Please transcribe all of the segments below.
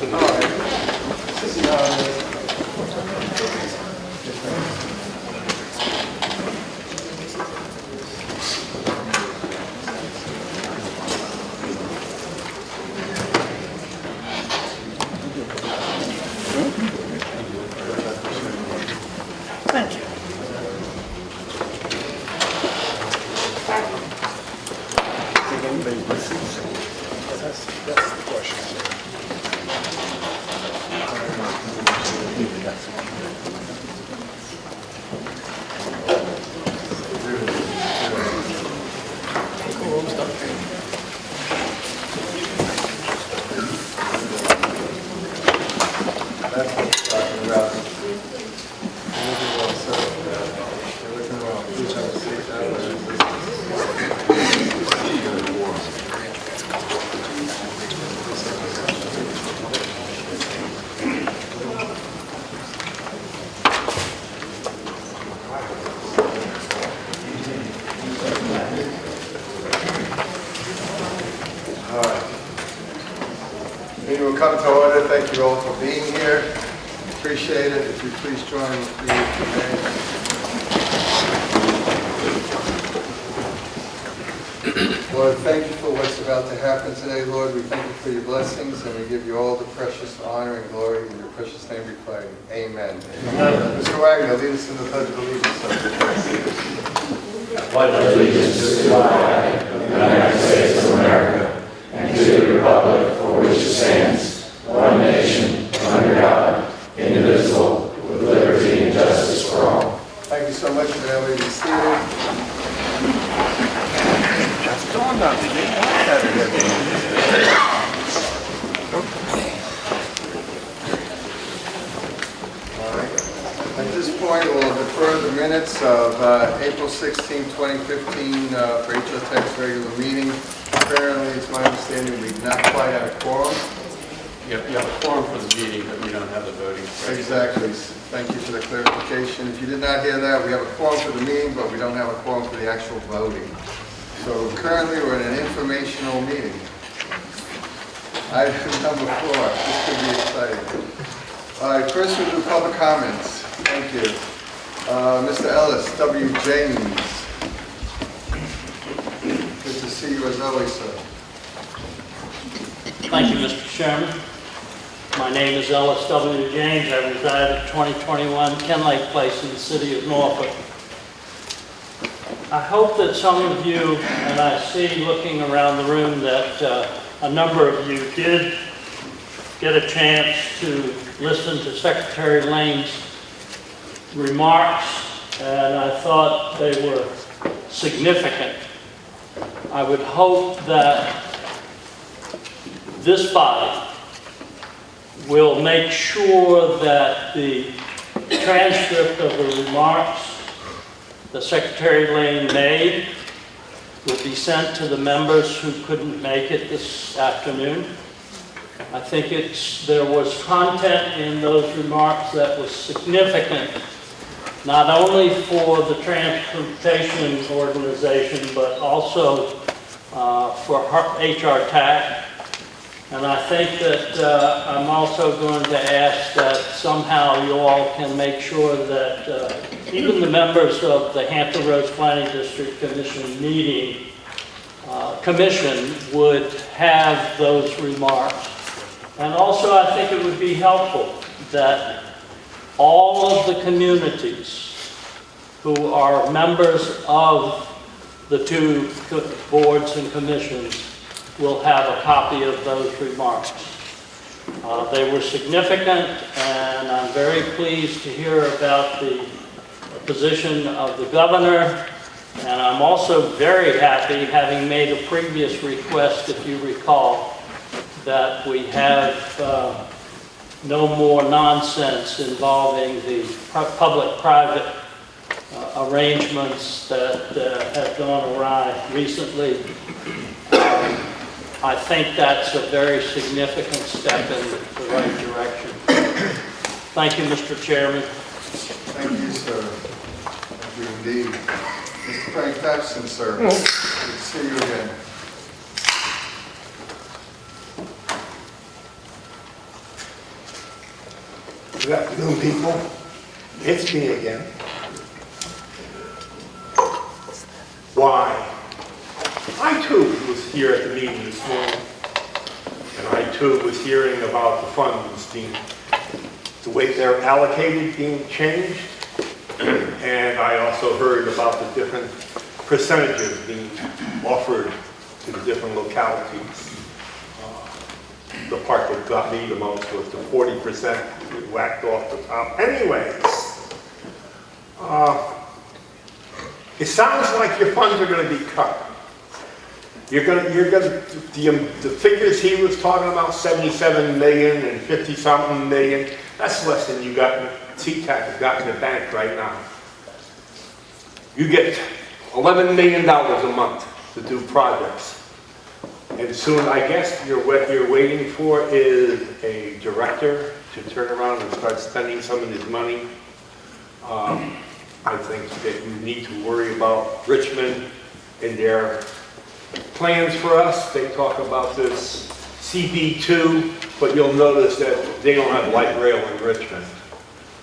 Thank you. That's the question, sir. That's what we're talking about. You're looking well, sir. You're looking well. Please have a seat. All right. Meeting will come to order. Thank you all for being here. Appreciate it. If you please join me today. Lord, thank you for what's about to happen today, Lord. We thank you for your blessings, and we give you all the precious honor and glory. In your precious name we pray. Amen. Mr. Wagner, lead us in the Pledge of Allegiance. I pledge allegiance to the flag of the United States of America and to the republic for which it stands, one nation, under God, indivisible, with liberty and justice for all. Thank you so much for that. Be seated. That's dawned on me. They want that in their meeting. All right. At this point, we'll defer the minutes of April 16, 2015 for HRTAC's regular meeting. Apparently, it's my understanding we did not quite have a quorum. You have a quorum for the meeting, but you don't have the voting. Exactly. Thank you for the clarification. If you did not hear that, we have a quorum for the meeting, but we don't have a quorum for the actual voting. So currently, we're in an informational meeting. Item number 4. This could be exciting. All right, first we'll do public comments. Thank you. Mr. Ellis, W. James. Good to see you as always, sir. Thank you, Mr. Chairman. My name is Ellis W. James. I reside at 2021 Ken Lake Place in the city of Norfolk. I hope that some of you, and I see looking around the room that a number of you did get a chance to listen to Secretary Lane's remarks, and I thought they were significant. I would hope that this body will make sure that the transcript of the remarks that Secretary Lane made would be sent to the members who couldn't make it this afternoon. I think there was content in those remarks that was significant, not only for the transportation organization, but also for HRTAC. And I think that I'm also going to ask that somehow you all can make sure that even the members of the Hampton Roads Planning District Commission would have those remarks. And also I think it would be helpful that all of the communities who are members of the two boards and commissions will have a copy of those remarks. They were significant, and I'm very pleased to hear about the position of the governor, and I'm also very happy, having made a previous request, if you recall, that we have no more nonsense involving the public-private arrangements that have gone awry recently. I think that's a very significant step in the right direction. Thank you, Mr. Chairman. Thank you, sir. Thank you indeed. Mr. Frank Pepsin, sir. Good to see you again. Good afternoon, people. It's me again. Why? I too was here at the meeting this morning, and I too was hearing about the funds being, the way they're allocated being changed, and I also heard about the different percentages being offered to the different localities. The part that got me the most was the 40% whacked off the top. Anyways, it sounds like your funds are going to be cut. The figures he was talking about, 77 million and 50-something million, that's less than you got, HRTAC has got in the bank right now. You get $11 million a month to do projects. And soon, I guess, what you're waiting for is a director to turn around and start spending some of this money. I think that you need to worry about Richmond and their plans for us. They talk about this CB2, but you'll notice that they don't have light rail in Richmond.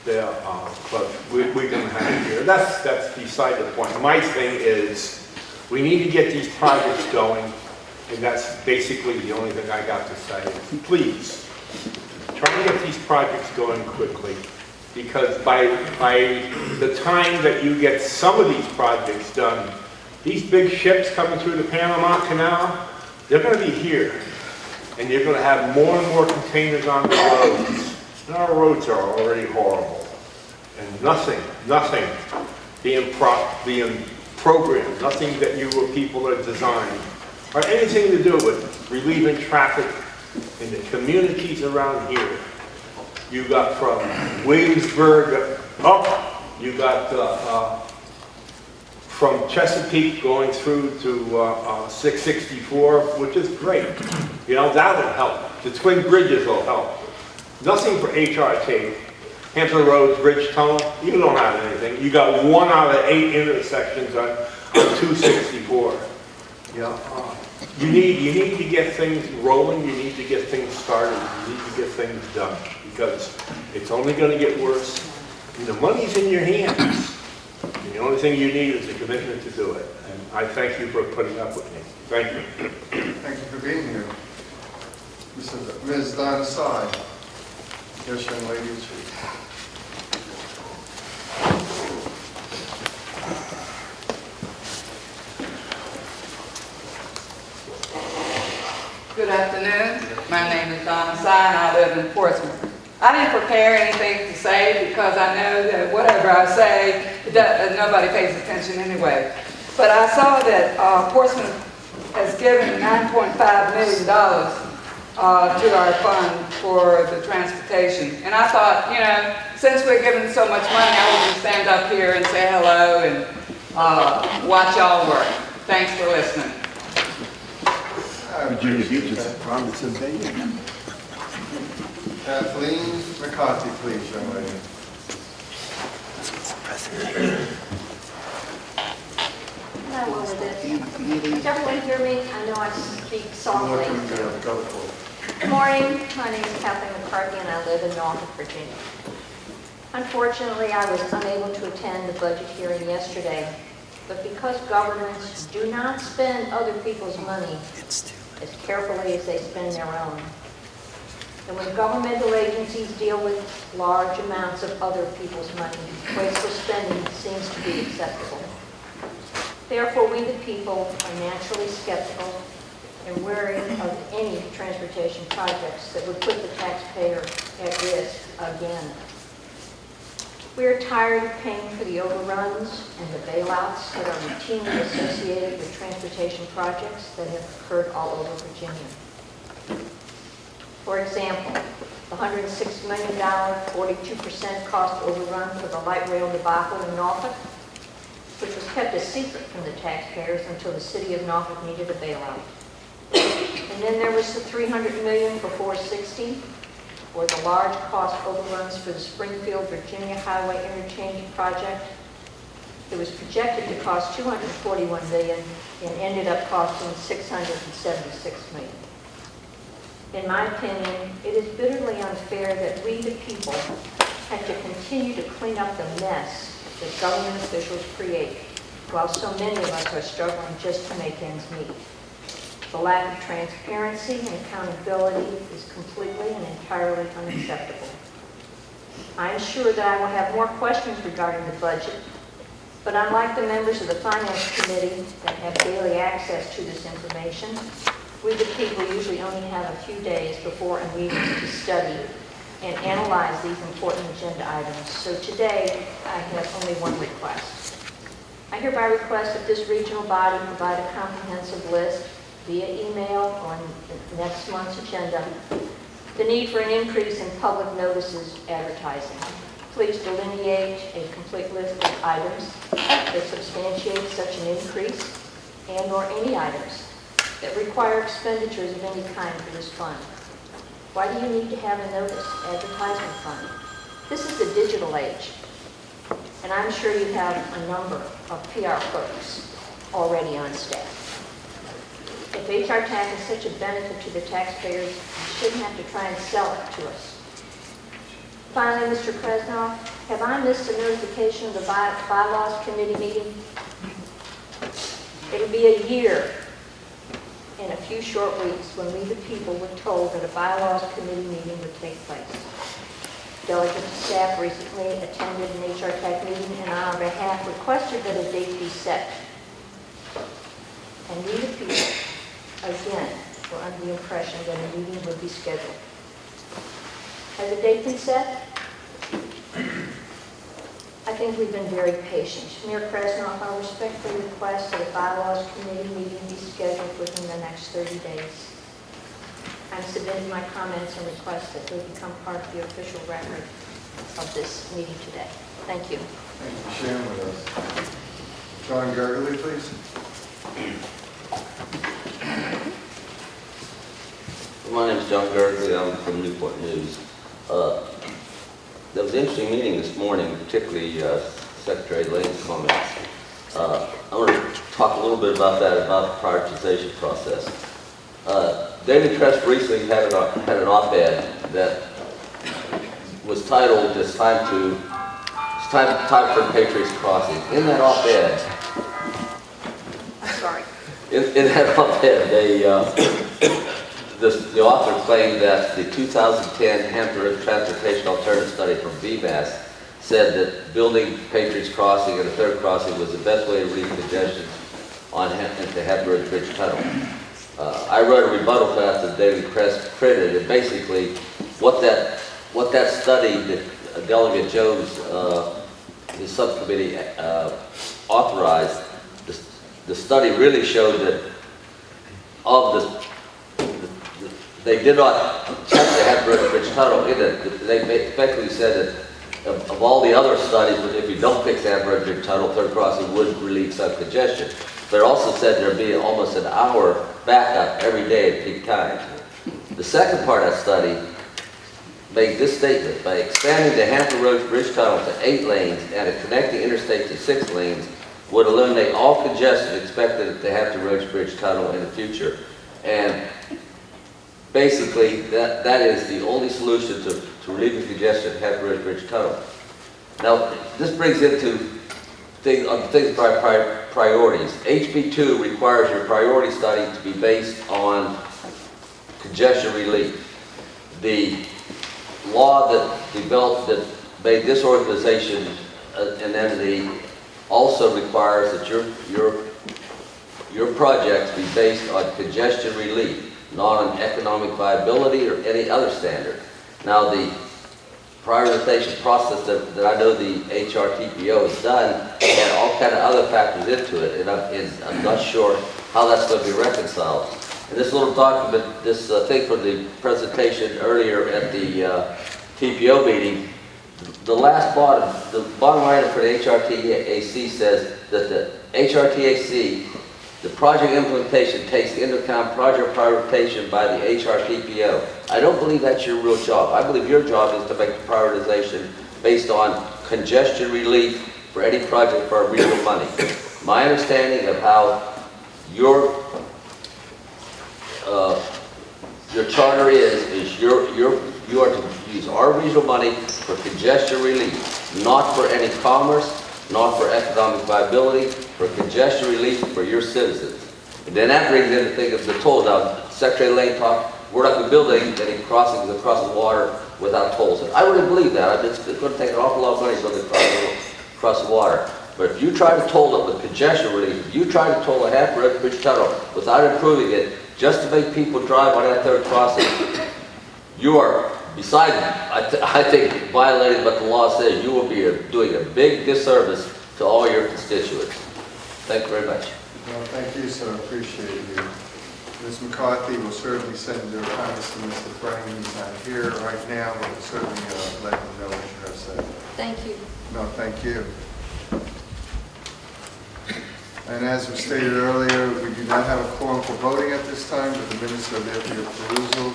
But we're going to have it here. That's beside the point. My thing is, we need to get these projects going. And that's basically the only thing I got to say. Please, try to get these projects going quickly, because by the time that you get some of these projects done, these big ships coming through the Panama Canal, they're going to be here. And you're going to have more and more containers on the roads. And our roads are already horrible. And nothing being programmed, nothing that you people are designed, or anything to do with relieving traffic in the communities around here. You got from Williamsburg up, you got from Chesapeake going through to 664, which is great. You know, that will help. The twin bridges will help. Nothing for HRT. Hampton Roads Bridge Tunnel, you don't have anything. You got 1 out of 8 intersections on 264. Yeah, you need to get things rolling, you need to get things started, you need to get things done, because it's only going to get worse. And the money's in your hands. And the only thing you need is a commitment to do it. And I thank you for putting up with me. Thank you. Thank you for being here. Ms. Donna Sy. Yes, young lady. Good afternoon. My name is Donna Sy, and I live in Portsmouth. I didn't prepare anything to say because I know that whatever I say, nobody pays attention anyway. But I saw that Portsmouth has given $9.5 million to our fund for the transportation. And I thought, you know, since we're giving so much money, I will just stand up here and say hello and watch y'all work. Thanks for listening. Virginia Beach is a province of Maine. Kathleen McCarthy, please, young lady. Hello, Elizabeth. Does everyone hear me? I know I speak softly. Good morning. My name is Kathleen McCarthy, and I live in Norfolk, Virginia. Unfortunately, I was unable to attend the budget hearing yesterday, but because governments do not spend other people's money as carefully as they spend their own, and when governmental agencies deal with large amounts of other people's money, wasteful spending seems to be acceptable. Therefore, we the people are naturally skeptical and wary of any transportation projects that would put the taxpayer at risk again. We are tired of paying for the overruns and the bailouts that are routinely associated with transportation projects that have occurred all over Virginia. For example, the $106 million, 42% cost overrun for the light rail debacle in Norfolk, which was kept a secret from the taxpayers until the city of Norfolk needed a bailout. And then there was the $300 million for 460, or the large cost overruns for the Springfield, Virginia Highway Interchange project. It was projected to cost $241 million and ended up costing $676 million. In my opinion, it is bitterly unfair that we, the people, have to continue to clean up the mess that government officials create, while so many of us are struggling just to make ends meet. The lack of transparency and accountability is completely and entirely unacceptable. I'm sure that I will have more questions regarding the budget, but unlike the members of the Finance Committee that have daily access to this information, we the people usually only have a few days before a meeting to study and analyze these important agenda items. So today, I have only one request. I hereby request that this regional body provide a comprehensive list via email on next month's agenda, the need for an increase in public notices advertising. Please delineate a complete list of items that substantiate such an increase and/or any items that require expenditures of any kind for this fund. Why do you need to have a notice advertisement fund? This is the digital age, and I'm sure you have a number of PR folks already on staff. If HRTAC is such a benefit to the taxpayers, you shouldn't have to try and sell it to us. Finally, Mr. Krasnoff, have I missed a notification of the Bylaws Committee meeting? It'll be a year in a few short weeks when we the people were told that a Bylaws Committee meeting would take place. Delegates and staff recently attended an HRTAC meeting and on our behalf requested that a date be set. And we the people, again, were under the impression that a meeting would be scheduled. Has a date been set? I think we've been very patient. Mayor Krasnoff, I respectfully request that a Bylaws Committee meeting be scheduled within the next 30 days. I'm submitting my comments and requests that they become part of the official record of this meeting today. Thank you. Thank you for sharing with us. John Gergely, please. My name is John Gergely. I'm from Newport News. There was an interesting meeting this morning, particularly Secretary Lane's comments. I want to talk a little bit about that, about the prioritization process. Daily Press recently had an op-ed that was titled "It's time for Patriots Crossing." In that op-ed, I'm sorry. in that op-ed, the author claimed that the 2010 Hampton Transportation Alternative Study from VMAS said that building Patriots Crossing and a third crossing was the best way to relieve congestion on the Hampton Bridge Tunnel. I wrote a rebuttal to that the Daily Press printed, and basically what that study that Delegate Jones, his subcommittee, authorized, the study really showed that they did not check the Hampton Bridge Tunnel in it. They effectively said that of all the other studies, if you don't fix the Hampton Bridge Tunnel, third crossing would relieve some congestion. But it also said there'd be almost an hour backup every day at peak times. The second part of that study made this statement: by expanding the Hampton Road Bridge Tunnel to 8 lanes and connecting interstate to 6 lanes would eliminate all congestion expected at the Hampton Roads Bridge Tunnel in the future. And basically, that is the only solution to relieving congestion at Hampton Roads Bridge Tunnel. Now, this brings into things by priorities. HB2 requires your priority study to be based on congestion relief. The law that made this organization an entity also requires that your projects be based on congestion relief, not on economic viability or any other standard. Now, the prioritization process that I know the HRTPO has done had all kind of other factors into it, and I'm not sure how that's going to be reconciled. And this little document, this thing from the presentation earlier at the TPO meeting, the bottom item for the HRTAC says that the HRTAC, the project implementation takes into account project prioritization by the HRTPO. I don't believe that's your real job. I believe your job is to make the prioritization based on congestion relief for any project for real money. My understanding of how your your charter is you are to use our regional money for congestion relief, not for any commerce, not for economic viability, for congestion relief for your citizens. And then that brings in the thing of the toll. Now, Secretary Lane talked, we're not going to build any crossings across the water without tolls. And I really believe that. It's going to take an awful lot of money to build across the water. But if you try to toll it with congestion relief, if you try to toll a half-bridge tunnel without improving it, just to make people drive on that third crossing, you are, besides, I think, violating what the law says, you will be doing a big disservice to all your constituents. Thank you very much. Well, thank you, sir. Appreciate you. Ms. McCarthy will certainly send your comments to Mr. Frame. He's not here right now, but we'll certainly let him know what you have said. Thank you. No, thank you. And as was stated earlier, we do not have a quorum for voting at this time, but the minutes are there for your perusal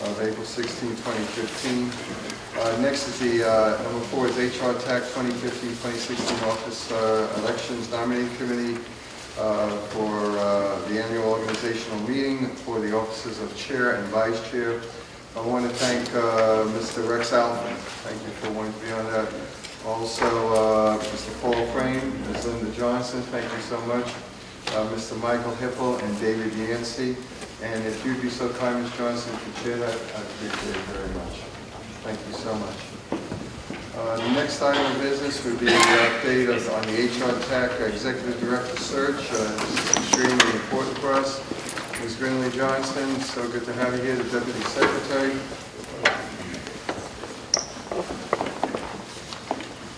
of April 16, 2015. Next is the, number 4 is HRTAC 2015-2016 Office Elections Nominating Committee for the annual organizational meeting for the offices of Chair and Vice Chair. I want to thank Mr. Rex Alvin. Thank you for wanting to be on that. Also, Mr. Paul Frame, Ms. Linda Johnson, thank you so much. Mr. Michael Hippel and David Yancey. And if you'd be so kind, Ms. Johnson, to chair that, I'd appreciate it very much. Thank you so much. The next item of business would be the update on the HRTAC Executive Director search. This is extremely important for us. Ms. Grinley Johnson, so good to have you here, the Deputy Secretary.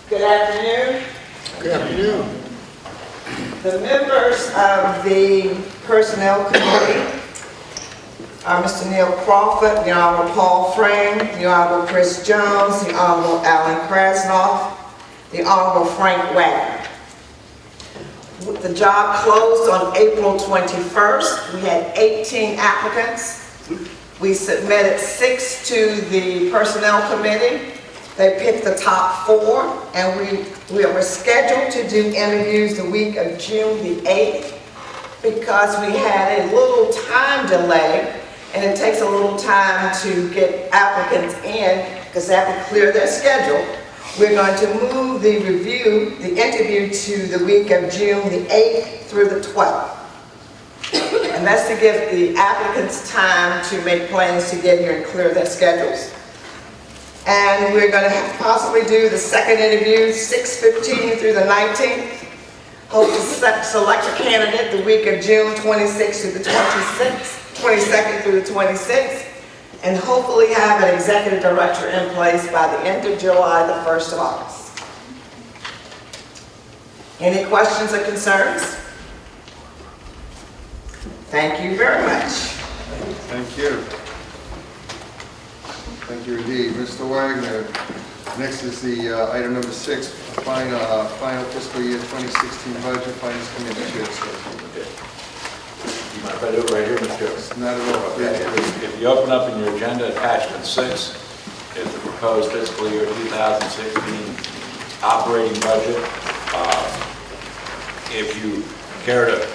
Good afternoon. Good afternoon. The members of the Personnel Committee are Mr. Neil Crawford, the Honorable Paul Frame, the Honorable Chris Jones, the Honorable Alan Krasnoff, the Honorable Frank Wagner. The job closed on April 21st. We had 18 applicants. We submitted 6 to the Personnel Committee. They picked the top 4, and we were scheduled to do interviews the week of June the 8th because we had a little time delay, and it takes a little time to get applicants in because they have to clear their schedule. We're going to move the interview to the week of June the 8th through the 12th. And that's to give the applicants time to make plans to get here and clear their schedules. And we're going to possibly do the second interview, 6/15 through the 19th. Hope to select a candidate the week of June 26th through the 26th, 22nd through the 26th, and hopefully have an executive director in place by the end of July, the 1st of August. Any questions or concerns? Thank you very much. Thank you. Thank you indeed. Mr. Wagner, next is the item number 6, final fiscal year 2016 budget, Finance Committee Chair. You mind if I do it right here, Mr. Chairman? Not at all. Okay. If you open up in your agenda, attachment 6 is the proposed fiscal year 2016 operating budget. If you care to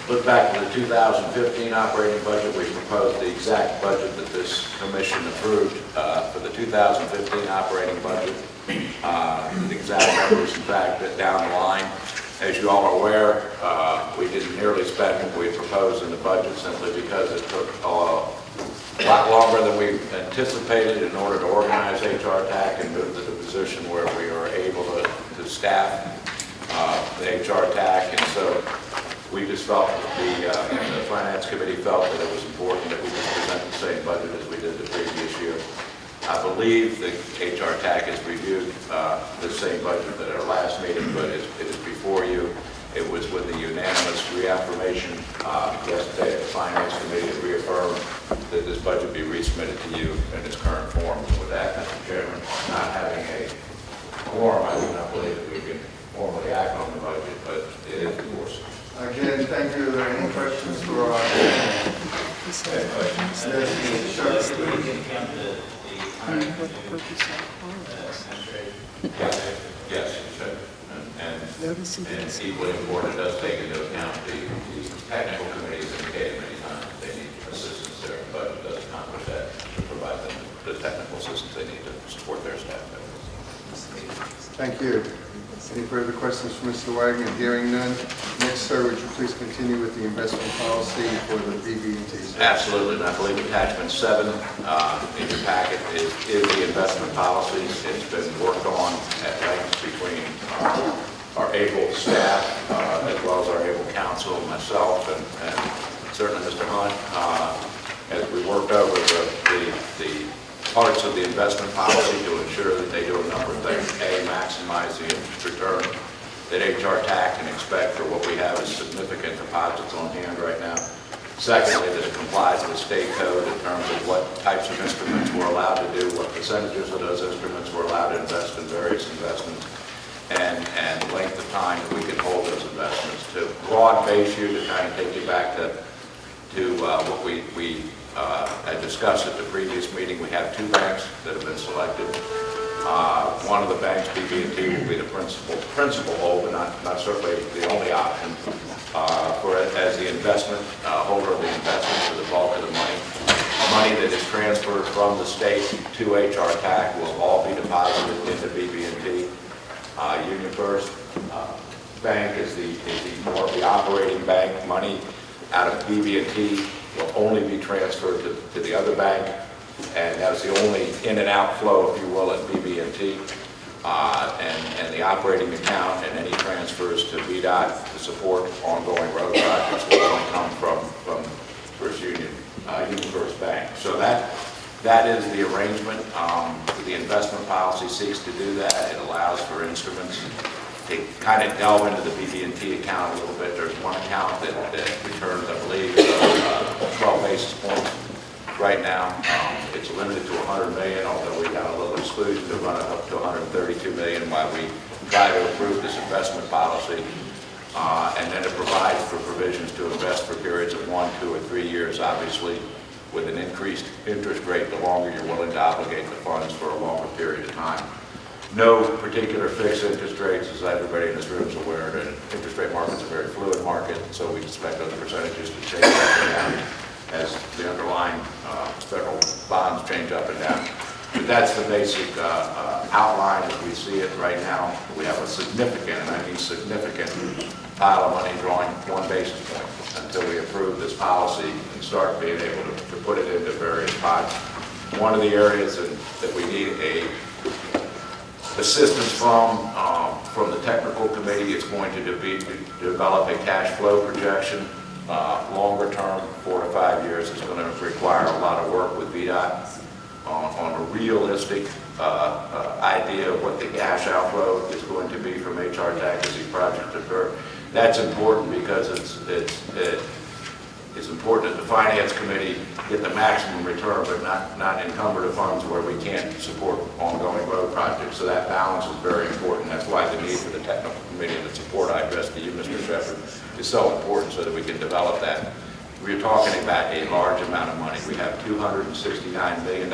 look back to the 2015 operating budget, we proposed the exact budget that this commission approved for the 2015 operating budget. The exact numbers, in fact, down the line. As you all are aware, we didn't nearly spend what we proposed in the budget simply because it took a lot longer than we anticipated in order to organize HRTAC and move to the position where we are able to staff the HRTAC. And so we just felt that the Finance Committee felt that it was important that we just present the same budget as we did the previous year. I believe the HRTAC has reviewed the same budget at our last meeting, but it is before you. It was with the unanimous reaffirmation yesterday at the Finance Committee to reaffirm that this budget be resubmitted to you in its current form. With that, Mr. Chairman, not having a quorum, I do not believe that we can formally act on the budget, but it is of course. Again, thank you. Are there any questions for our... Yes, and equally important, it does take into account the technical committees indicated many times they need assistance there, but it does accomplish that assistance they need to support their staff members. Thank you. Any further questions for Mr. Wagner? Hearing none. Next, sir, would you please continue with the investment policy for the BB&T? Absolutely, and I believe attachment 7 in your packet is the investment policy. It's been worked on at length between our able staff, as well as our able counsel, myself, and certainly Mr. Hunt, as we worked over the parts of the investment policy to ensure that they do a number of things. A, maximize the interest return that HRTAC can expect for what we have as significant deposits on hand right now. Secondly, that it complies with state code in terms of what types of instruments we're allowed to do, what percentages of those instruments we're allowed to invest in various investments, and length of time that we can hold those investments. To broad base you, to kind of take you back to what we I discussed at the previous meeting, we have 2 banks that have been selected. One of the banks, BB&T, will be the principal hold, but not certainly the only option as the investment holder of the investment for the bulk of the money. Money that is transferred from the state to HRTAC will all be deposited into BB&T. Union First Bank is more of the operating bank. Money out of BB&T will only be transferred to the other bank, and that's the only in and out flow, if you will, at BB&T. And the operating account and any transfers to VDOT to support ongoing road projects will only come from First Union First Bank. So that is the arrangement. The investment policy seeks to do that. It allows for instruments to kind of delve into the BB&T account a little bit. There's one account that returns, I believe, 12 basis points right now. It's limited to $100 million, although we got a little exclusion to run it up to $132 million while we try to approve this investment policy. And then it provides for provisions to invest for periods of 1, 2, or 3 years, obviously, with an increased interest rate the longer you're willing to obligate the funds for a longer period of time. No particular fixed interest rates, as everybody in this room is aware, that interest rate market's a very fluid market, so we expect those percentages to change up and down as the underlying federal bonds change up and down. But that's the basic outline as we see it right now. We have a significant, and I mean significant, pile of money drawing 1 basis point until we approve this policy and start being able to put it into various pots. One of the areas that we need assistance from the technical committee is going to develop a cash flow projection. Longer term, 4 to 5 years, is going to require a lot of work with VDOT on a realistic idea of what the cash outflow is going to be from HRTAC as these projects occur. That's important because it's important that the finance committee get the maximum return, but not encumber the funds where we can't support ongoing road projects. So that balance is very important. That's why the need for the technical committee and the support I addressed to you, Mr. Shepherd, is so important so that we can develop that. We're talking about a large amount of money. We have $269 million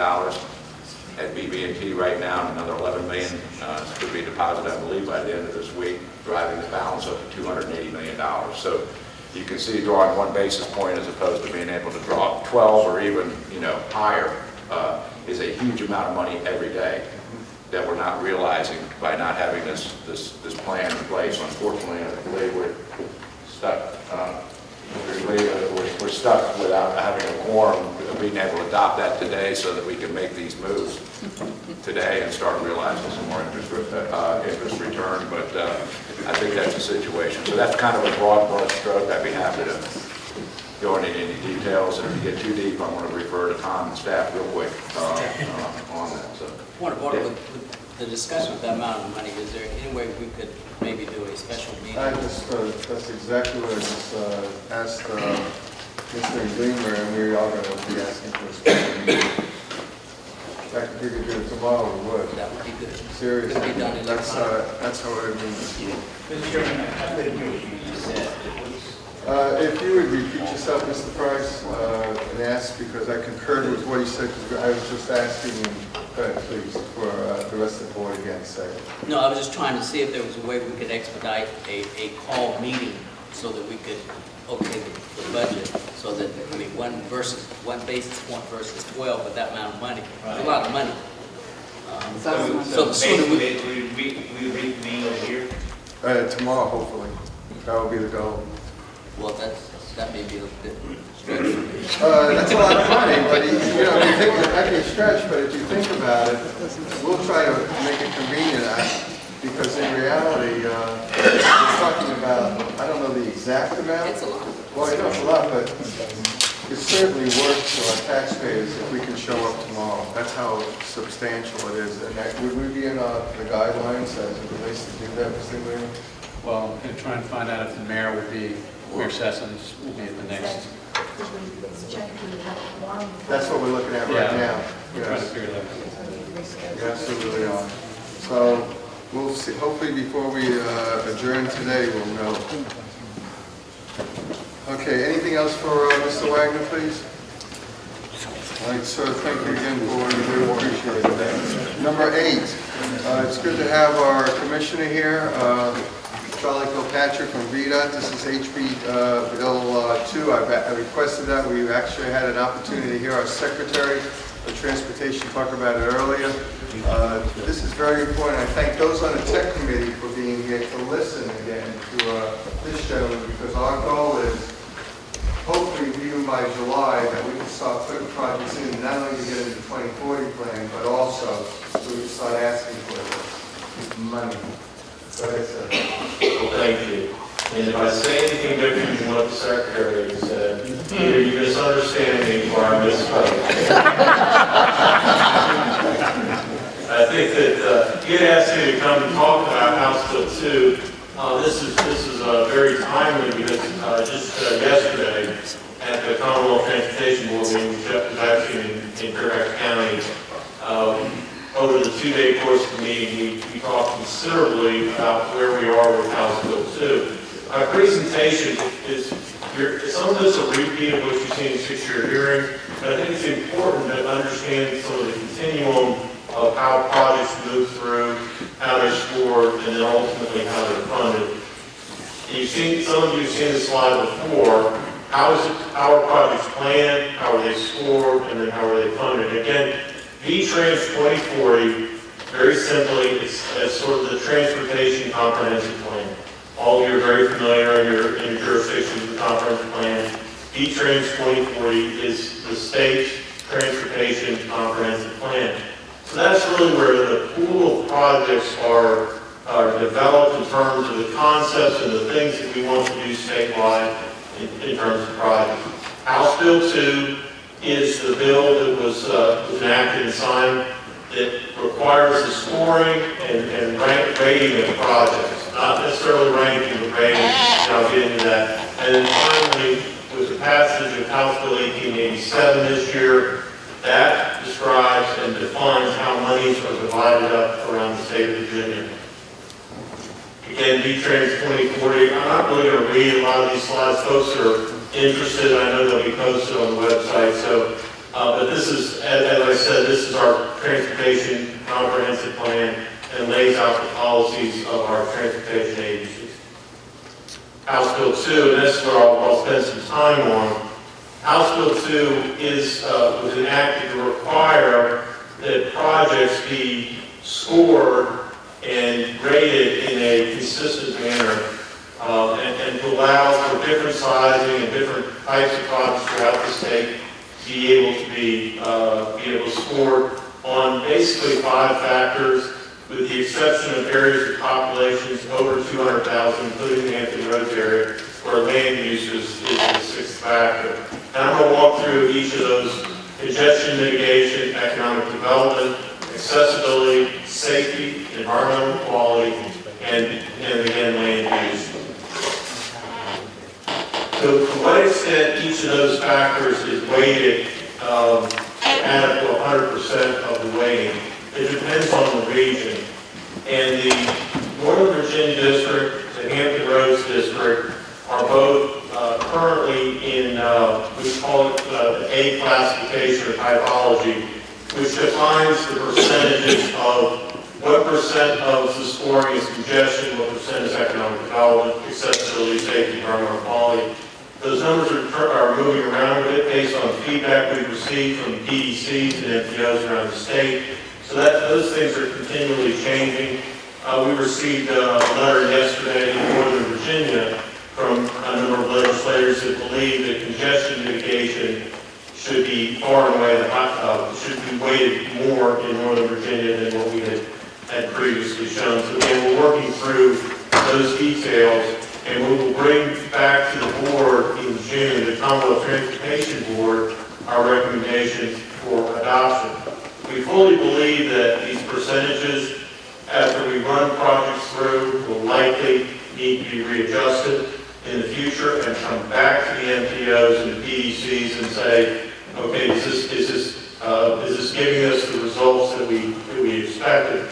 at BB&T right now, and another $11 million could be deposited, I believe, by the end of this week, driving the balance up to $280 million. So you can see drawing 1 basis point as opposed to being able to draw 12 or even higher is a huge amount of money every day that we're not realizing by not having this plan in place. Unfortunately, I believe we're stuck. We're stuck without having a quorum of being able to adopt that today so that we can make these moves today and start realizing some more interest return. But I think that's the situation. So that's kind of a broad brush stroke. I'd be happy to go into any details. And if you get too deep, I'm going to refer to Tom and staff real quick on that. So. Point of order, with the discussion of that amount of money, is there any way we could maybe do a special meeting? That's exactly what I just asked Mr. Greenberg, and we are going to be asking for a special meeting. In fact, if we could do it tomorrow, we would. That would be good. Seriously, Could be done in that's how I mean. Mr. Chairman, I couldn't hear what you just said. If you would repeat yourself, Mr. Price, and ask, because I concurred with what he said, because I was just asking him, please, for the rest of the board again, say. No, I was just trying to see if there was a way we could expedite a call meeting so that we could okay the budget, so that, I mean, 1 basis point versus 12 with that amount of money. It's a lot of money. So sooner we- we reconvene over here. Tomorrow, hopefully. That will be the goal. Well, that may be a bit stretch. That's a lot of money, but you know, you think it might be a stretch, but if you think about it, we'll try to make it convenient, because in reality, we're talking about, I don't know the exact amount. It's a lot. Well, I know it's a lot, but it certainly works for our taxpayers if we can show up tomorrow. That's how substantial it is. And that, would we be in the guidelines as it relates to do that, Mr. William? Well, I'm going to try and find out if the mayor will be, Mayor Sessoms will be at the next. That's what we're looking at right now. We're trying to Yes, figure that out. you absolutely are. So we'll see, hopefully before we adjourn today, we'll know. Okay, anything else for Mr. Wagner, please? All right, sir, thank you again for what you do, appreciate it. Number 8, it's good to have our commissioner here, Charlie Kilpatrick from VDOT. This is HB Bill 2. I requested that. We actually had an opportunity to hear our Secretary of Transportation talk about it earlier. This is very important. I thank those on the tech committee for being here to listen again to this gentleman, because our goal is hopefully even by July that we can start putting projects in, not only to get into the 2040 plan, but also so we can start asking for money. Go ahead, sir. Well, thank you. And if I say anything different than what the secretary said, either you misunderstand me or I misspoke. I think that he had asked me to come and talk about House Bill 2. This is very timely because just yesterday at the Commonwealth Transportation Board meeting, which was actually in Fairfax County, over the 2-day course of the meeting, we talked considerably about where we are with House Bill 2. My presentation is, some of this is a repeat of what you've seen in 6-year hearing, but I think it's important to understand some of the continuum of how projects move through, how they're scored, and then ultimately how they're funded. You've seen, some of you have seen this slide before. How are projects planned, how are they scored, and then how are they funded? Again, V-Trans 2040, very simply, it's sort of the transportation comprehensive plan. All of you are very familiar in your jurisdiction with the comprehensive plan. V-Trans 2040 is the state's transportation comprehensive plan. So that's really where the pool of projects are developed in terms of the concepts and the things that we want to do statewide in terms of projects. House Bill 2 is the bill that was enacted and signed that requires the scoring and rating of projects, not necessarily ranking, but rating, and I'll get into that. And then finally, with the passage of House Bill 1887 this year, that describes and defines how monies are divided up around the state of Virginia. Again, V-Trans 2040, I'm not really going to read a lot of these slides. Folks are interested, I know they'll be posted on the website. So, but this is, as I said, this is our transportation comprehensive plan and lays out the policies of our transportation agencies. House Bill 2, and this is where I'll spend some time on. House Bill 2 was enacted to require that projects be scored and rated in a consistent manner, and to allow for different sizing and different types of projects throughout the state to be able to score on basically 5 factors, with the exception of areas of populations over 200,000, including the Anthony Roads area, where land use is the 6th factor. And I'm going to walk through each of those: congestion mitigation, economic development, accessibility, safety, environmental quality, and again, land use. So to what extent each of those factors is weighted add up to 100% of the weighting, it depends on the region. And the Northern Virginia District, the Hampton Roads District, are both currently in, we call it the A classification or typology, which defines the percentages of what percent of the scoring is congestion, what percent is economic development, accessibility, safety, environmental quality. Those numbers are moving around a bit based on feedback we've received from PDCs and NPOs around the state. So those things are continually changing. We received a letter yesterday in Northern Virginia from a number of legislators that believe that congestion mitigation should be far and away should be weighted more in Northern Virginia than what we had previously shown. So again, we're working through those details, and we will bring back to the board in June, the Commonwealth Transportation Board, our recommendations for adoption. We fully believe that these percentages, after we run projects through, will likely need to be readjusted in the future and come back to the MPOs and the PDCs and say, okay, is this giving us the results that we expected?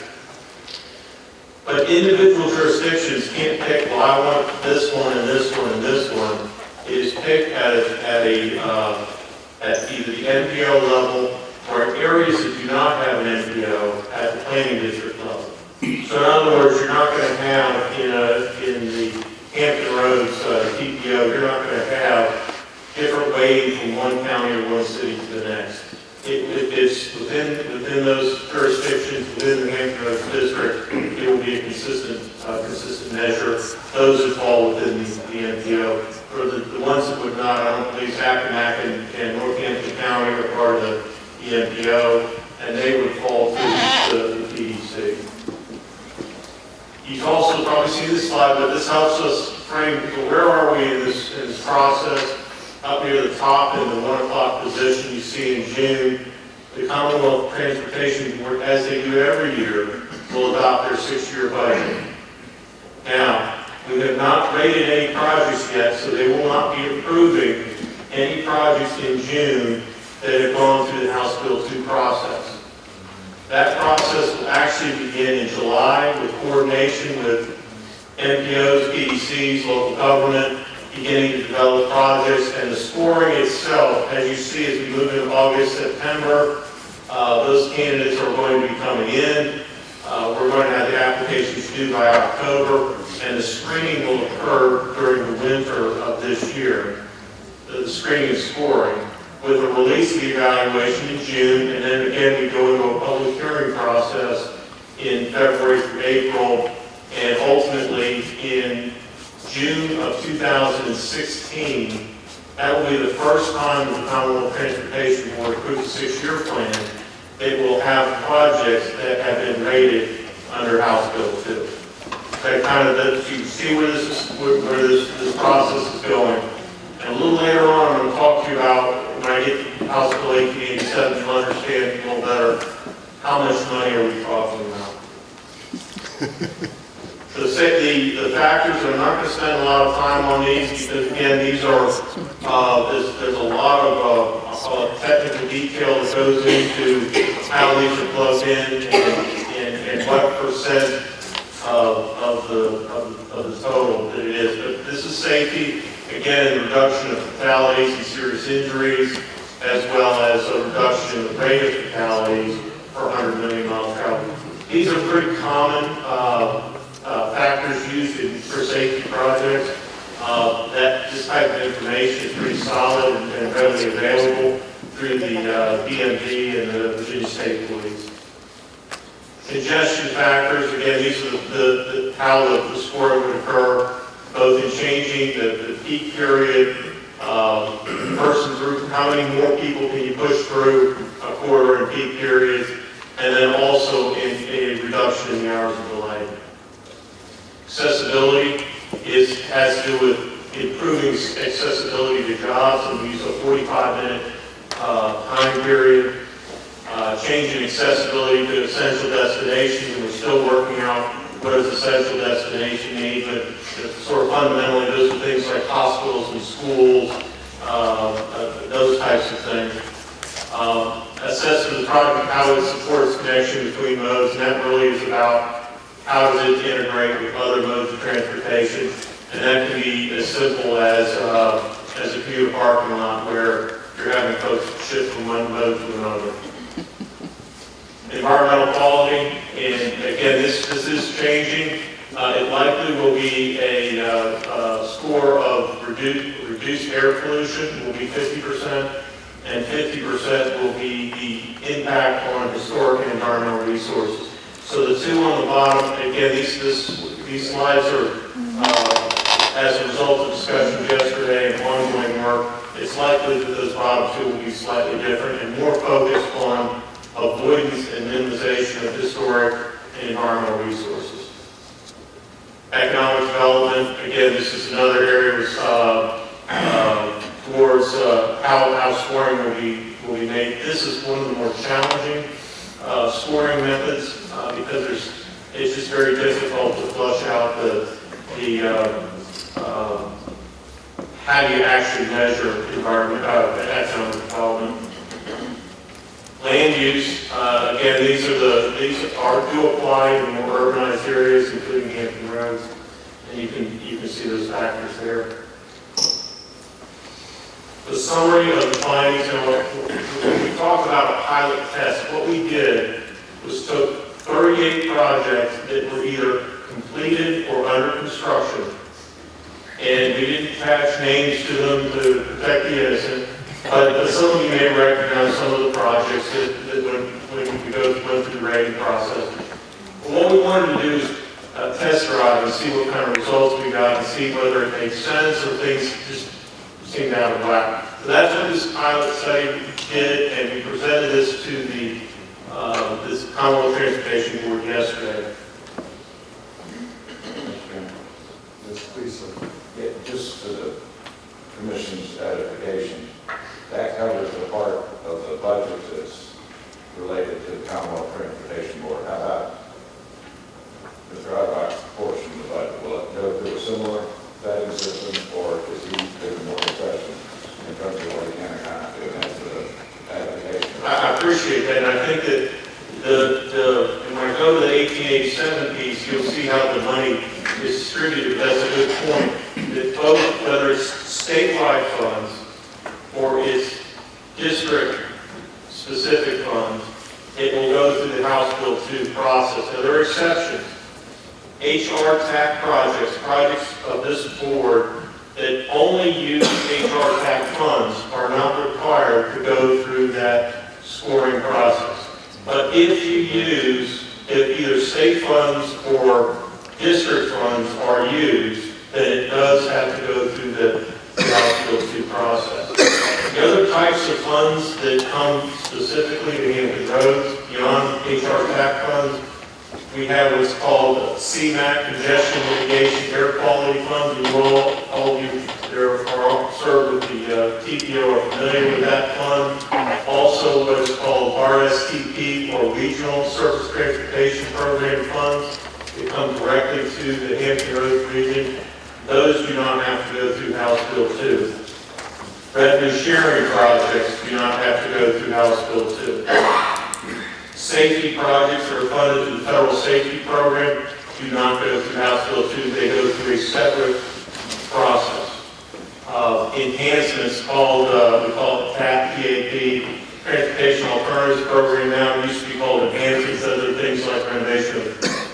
But individual jurisdictions can't pick, well, I want this one and this one and this one. It is picked at either the MPO level or areas that do not have an MPO at the planning district level. So in other words, you're not going to have in the Hampton Roads TPO, you're not going to have different weighting from one county or one city to the next. It's within those jurisdictions, within the Hampton Roads district, it will be a consistent measure. Those that fall within the MPO, or the ones that would not, I don't believe Accomack and Northampton County are part of the MPO, and they would fall to the PDC. You've also probably seen this slide, but this helps us frame where are we in this process. Up near the top in the 1 o'clock position you see in June, the Commonwealth Transportation Board, as they do every year, will adopt their 6-year budget. Now, we have not rated any projects yet, so they will not be approving any projects in June that have gone through the House Bill 2 process. That process will actually begin in July with coordination with MPOs, PDCs, local government, beginning to develop projects, and the scoring itself, as you see as we move into August, September, those candidates are going to be coming in. We're going to have the applications due by October, and the screening will occur during the winter of this year. The screening and scoring, with a release of the evaluation in June, and then again we go into a public hearing process in February through April, and ultimately in June of 2016, that will be the first time the Commonwealth Transportation Board approves a 6-year plan. It will have projects that have been rated under House Bill 2. That kind of, that you see where this process is going. And a little later on, I'm going to talk to you about, when I get to House Bill 1887, you'll understand a little better how much money are we talking about. The factors, I'm not going to spend a lot of time on these because, again, these are, there's a lot of, I'll call it technical detail that goes into how these are plugged in and what percent of the total that it is. But this is safety, again, reduction of fatalities and serious injuries, as well as a reduction in the rate of fatalities per 100 million miles traveled. These are pretty common factors used for safety projects. This type of information is pretty solid and readily available through the DMV and the Virginia State Police. Congestion factors, again, these are how the scoring would occur, both in changing the peak period, person through, how many more people can you push through a corridor in peak periods, and then also in a reduction in the hours of delay. Accessibility has to do with improving accessibility to jobs, and we use a 45-minute time period. Changing accessibility to essential destinations, and we're still working out what does essential destination mean, but sort of fundamentally those are things like hospitals and schools, those types of things. Assessing the project, how it supports connection between modes, and that really is about how does it integrate with other modes of transportation, and that can be as simple as a commuter parking lot where you're having folks shift from one mode to another. Environmental quality, and again, this is changing. It likely will be a score of reduced air pollution, will be 50%. and 50% will be the impact on historic and environmental resources. So the two on the bottom, again, these slides are as a result of discussions yesterday and ongoing work. It's likely that those bottom two will be slightly different and more focused on avoidance and minimization of historic and environmental resources. Economic development, again, this is another area towards how scoring will be made. This is one of the more challenging scoring methods because it's just very difficult to flush out how do you actually measure economic development. Land use, again, these do apply in more urbanized areas, including Hampton Roads, and you can see those factors there. The summary of the findings, when we talk about a pilot test, what we did was took 38 projects that were either completed or under construction, and we didn't attach names to them to protect the innocent, but some of you may recognize some of the projects that when we went through the rating process. What we wanted to do is test drive and see what kind of results we got and see whether it made sense or things just seemed out of whack. So that's what this pilot study did, and we presented this to the this Commonwealth Transportation Board yesterday. Yes, please, sir. Yeah, just for the Commission's edification, that covers the part of the budget that's related to the Commonwealth Transportation Board. How about Mr. Adbach's portion of the budget? Will it go through a similar vetting system, or is he given more discretion in terms of what he can and cannot do? And that's the edification. I appreciate that, and I think that when I go to the 1887 piece, you'll see how the money is distributed. That's a good point. That both, whether it's statewide funds or it's district-specific funds, it will go through the House Bill 2 process. Now, there are exceptions. HRTAC projects of this board that only use HRTAC funds are not required to go through that scoring process. But if either state funds or district funds are used, then it does have to go through the House Bill 2 process. The other types of funds that come specifically to Hampton Roads beyond HRTAC funds, we have what's called CMAQ, Congestion Mitigation Air Quality Fund. You all of you that are served with the TPO are familiar with that fund. Also what is called RSTP, or Regional Surface Transportation Program funds. They come directly to the Hampton Roads region. Those do not have to go through House Bill 2. Revenue sharing projects do not have to go through House Bill 2. Safety projects that are funded through the Federal Safety Program do not go through House Bill 2. They go through a separate process. Enhancements called, we call it TAP, Transportation Alternatives Program now. It used to be called enhancements. Those are things like renovation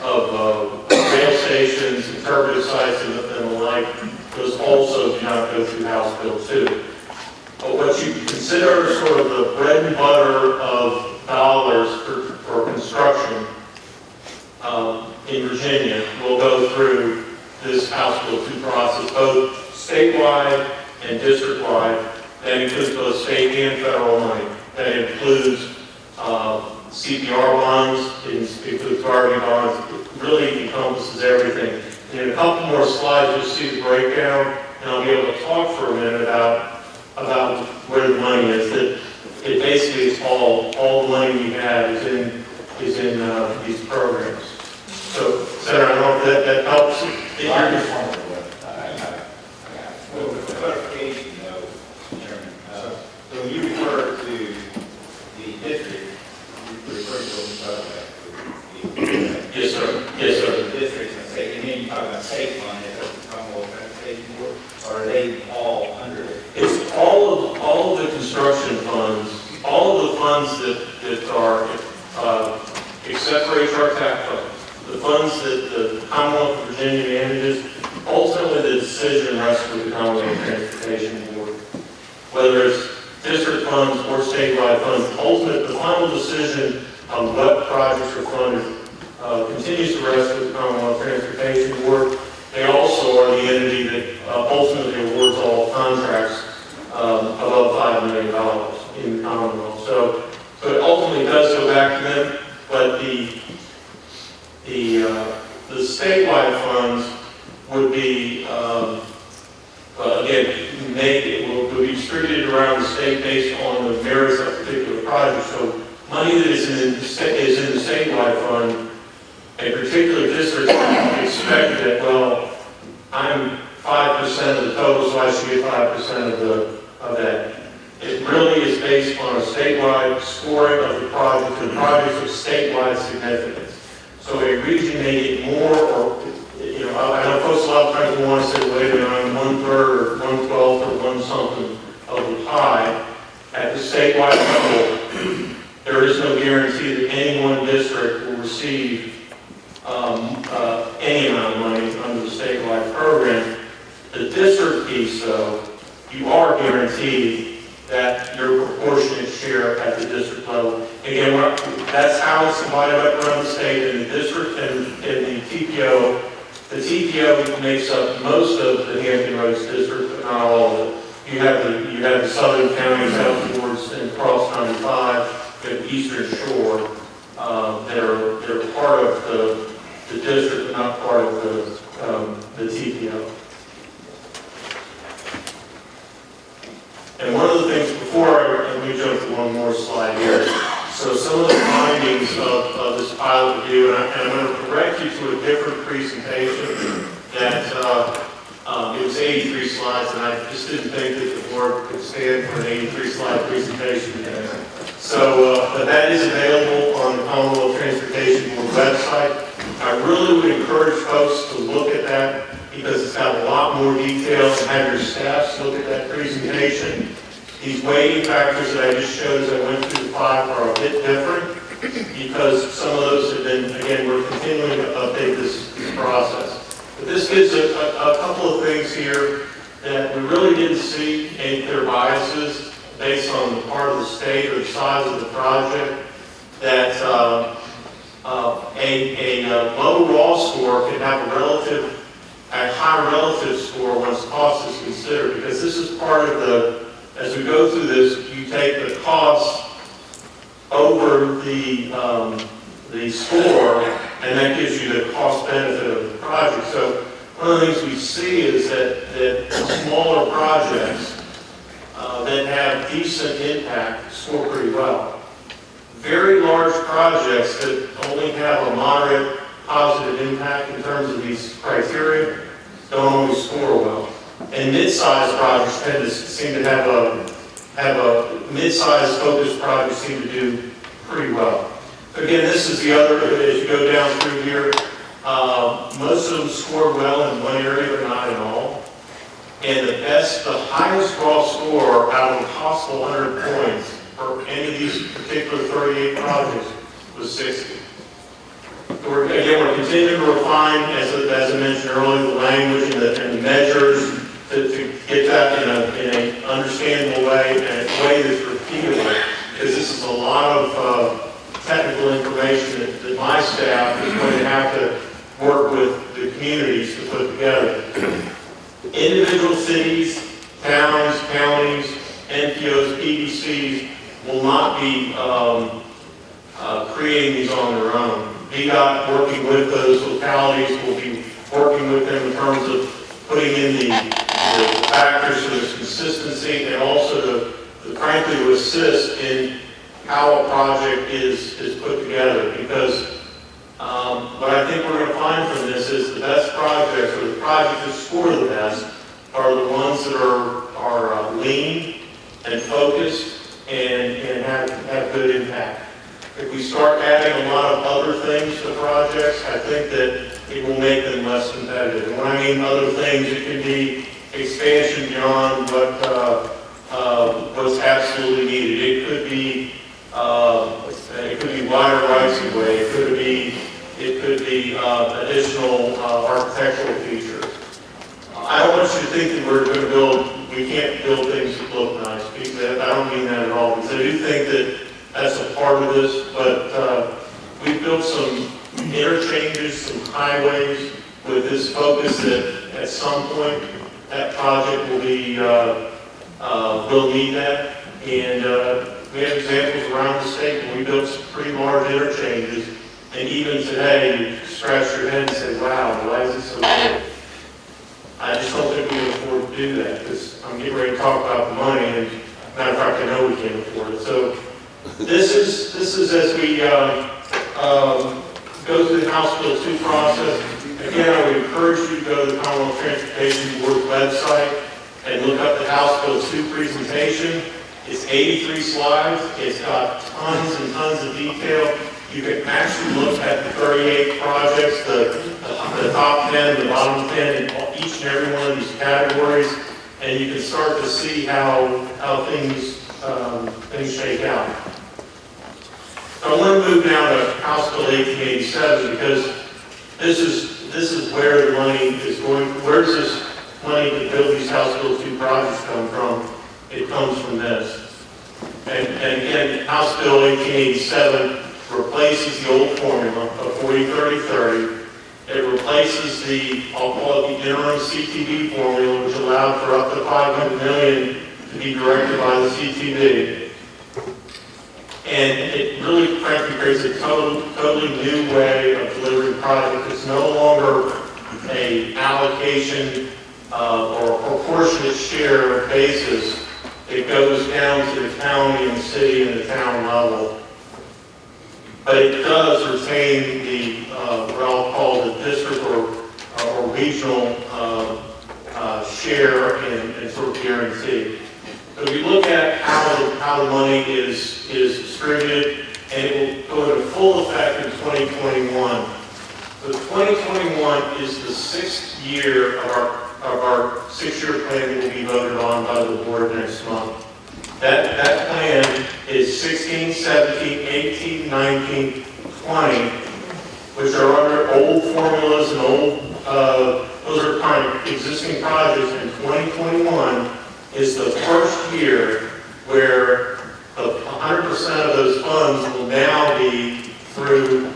of rail stations, interpretive sites, and the like. Those also do not go through House Bill 2. But what you consider sort of the bread and butter of dollars for construction in Virginia will go through this House Bill 2 process, both statewide and district-wide. That includes both state and federal money. That includes CPR bonds, it includes guardian bonds. It really encompasses everything. And in a couple more slides, you'll see the breakdown, and I'll be able to talk for a minute about where the money is. That it basically is all the money we have is in these programs. So, Senator, I don't know if that helps. Well, for clarification, though, Chairman, so you refer to the district, you refer to the Yes, sir. Yes, sir. The districts and state, and then you talk about state money, that's what the Commonwealth Transportation Board, or are they all under it? It's all of the construction funds, all of the funds that are, except for HRTAC funds, the funds that the Commonwealth of Virginia manages, ultimately the decision rests with the Commonwealth Transportation Board. Whether it's district funds or statewide funds. The final decision on what projects are funded continues to rest with the Commonwealth Transportation Board. They also are the entity that ultimately awards all contracts above $5 million in the Commonwealth. So it ultimately does go back to them, but the statewide funds would be, again, will be distributed around the state based on the merits of a particular project. So money that is in the statewide fund, a particular district expect that, well, I'm 5% of the total, so I should get 5% of that. It really is based on a statewide scoring of the project and projects of statewide significance. So a region may get more, or, you know, I know folks a lot of times want to say, wait a minute, I'm 1/3 or 1/12 or 1 something of the pie. At the statewide level, there is no guarantee that any one district will receive any amount of money under the statewide program. The district piece, though, you are guaranteed that your proportionate share at the district level. Again, that's how it's divided up around the state, and the district and the TPO. The TPO makes up most of the Hampton Roads district, but not all of it. You have the southern counties out towards and across 95, the eastern shore. They're part of the district, but not part of the TPO. And one of the things let me jump to one more slide here. So some of the findings of this pilot review, and I'm going to direct you to a different presentation that it was 83 slides, and I just didn't think that the board could stand for an 83-slide presentation today. So but that is available on the Commonwealth Transportation Board website. I really would encourage folks to look at that, because it's got a lot more detail, and have your staffs look at that presentation. These weighting factors that I just showed as I went through the 5 are a bit different, because some of those have been, again, we're continuing to update this process. But this gives a couple of things here that we really didn't see any clear biases based on the part of the state or the size of the project, that a low raw score can have a high relative score once cost is considered, because this is part of as we go through this, you take the cost over the score, and that gives you the cost benefit of the project. So one of the things we see is that smaller projects that have decent impact score pretty well. Very large projects that only have a moderate positive impact in terms of these criteria don't always score well. And mid-sized projects seem to have a mid-sized focused projects seem to do pretty well. Again, this is the other, as you go down through here, most of them scored well in one area, but not in all. And the highest raw score out of a possible 100 points for any of these particular 38 projects was 60. We're continuing to refine, as I mentioned earlier, the language and the measures to get that in an understandable way, and a way that's repeatable, because this is a lot of technical information that my staff is going to have to work with the communities to put together. Individual cities, towns, counties, NPOs, PDCs will not be creating these on their own. VDOT, working with those localities, will be working with them in terms of putting in the factors for this consistency, and also frankly to assist in how a project is put together. Because what I think we're going to find from this is the best projects, or the projects that score the best, are the ones that are lean and focused and have good impact. If we start adding a lot of other things to projects, I think that it will make them less competitive. And when I mean other things, it can be expansion beyond what's absolutely needed. It could be wider rights of way. It could be additional architectural features. I don't want you to think that we we can't build things that look nice. I don't mean that at all, because I do think that that's a part of this, but we've built some interchanges, some highways with this focus that at some point that project will be, will need that. And we have examples around the state where we built some pretty large interchanges, and even today, you scratch your head and say, wow, why is it so big? I just don't think we can afford to do that, because I'm getting ready to talk about the money, and matter of fact, I know we can't afford it. So this is as we go through the House Bill 2 process. Again, I would encourage you to go to the Commonwealth Transportation Board's website and look up the House Bill 2 presentation. It's 83 slides. It's got tons and tons of detail. You can actually look at the 38 projects, the top 10, the bottom 10, in each and every one of these categories, and you can start to see how things shake out. I want to move now to House Bill 1887 because this is where the money is going. Where does this money to build these House Bill 2 projects come from? It comes from this. And again, House Bill 1887 replaces the old formula of 40-30-30. It replaces I'll call it the interim CTB formula, which allowed for up to $500 million to be directed by the CTB. And it really, frankly, creates a totally new way of delivering projects. It's no longer an allocation or a proportionate share basis. It goes down to the county and the city and the town level. But it does retain the, what I'll call the district or regional share and sort of guarantee. So if you look at how the money is distributed, and it will go into full effect in 2021. So 2021 is the 6th year of our 6-year plan that will be voted on by the board next month. That plan is 16, 17, 18, 19, 20, which are under old formulas and those are kind of existing projects. And 2021 is the first year where 100% of those funds will now be through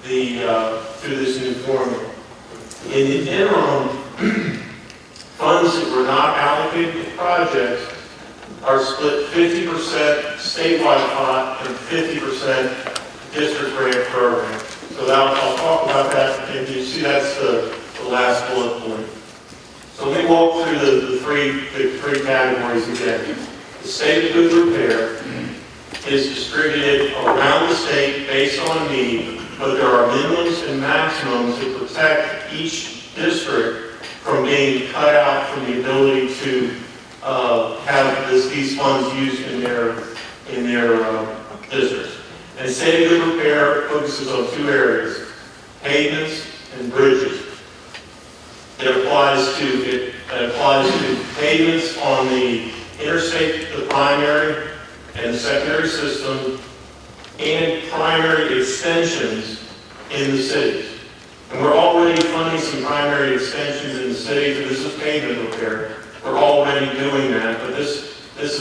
this new formula. In the interim, funds that were not allocated to projects are split 50% statewide pot and 50% district grant program. So I'll talk about that, and you see that's the last bullet point. So let me walk through the three categories again. The state of good repair is distributed around the state based on need, but there are minimums and maximums that protect each district from being cut out from the ability to have these funds used in their districts. And state of good repair focuses on 2 areas: pavements and bridges. It applies to pavements on the interstate, the primary and the secondary system, and primary extensions in the cities. And we're already funding some primary extensions in the cities, and this is pavement repair. We're already doing that, but this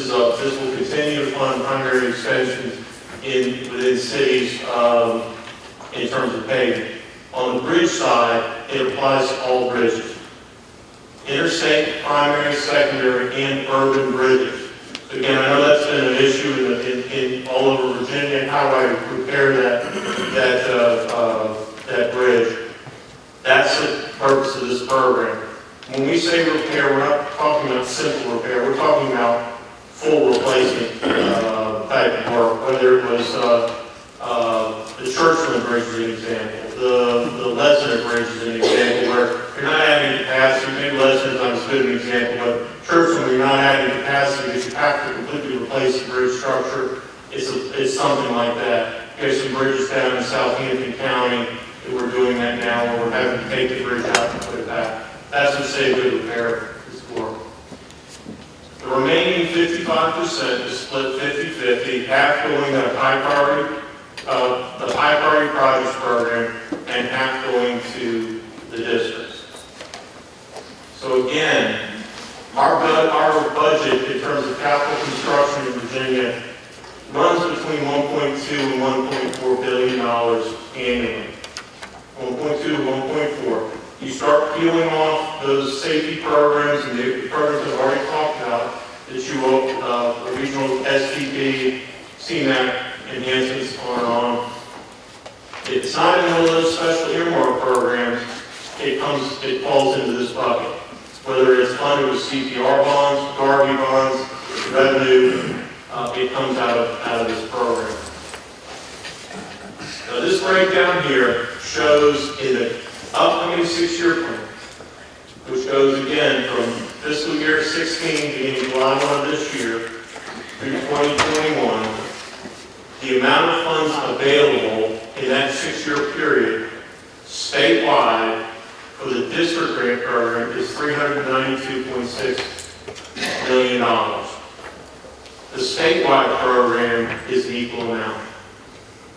will continue to fund primary extensions within cities in terms of pavement. On the bridge side, it applies to all bridges. Interstate, primary, secondary, and urban bridges. Again, I know that's been an issue in all over Virginia, how I repair that bridge. That's the purpose of this program. When we say repair, we're not talking about simple repair. We're talking about full replacement type of work, whether it was the Churchland Bridge is an example, the Lesnar Bridge is an example, where you're not adding capacity. Maybe Lesnar's not as good an example, but Churchland, you're not adding capacity because you have to completely replace the bridge structure. It's something like that. There's some bridges down in Southampton County that we're doing that now, where we're having to take the bridge out and put it back. That's what state of good repair is for. The remaining 55% is split 50-50, half going to the high priority projects program and half going to the districts. So again, our budget between 1.2 and 1.4 billion dollars annually. 1.2 to 1.4. You start peeling off those safety programs and the programs I've already talked about, that you will, the regional STP, CMAC enhancements on. It's not in one of those special earmark programs. It falls into this bucket. Whether it's funded with CPR bonds, Garvey bonds, revenue, it comes out of this program. Now this breakdown here shows in the upcoming 6-year plan, which goes again from fiscal year 16, beginning July 1 of this year, through 2021, the amount of funds available in that 6-year period, statewide, for the district grant program is $392.6 million. The statewide program is an equal amount.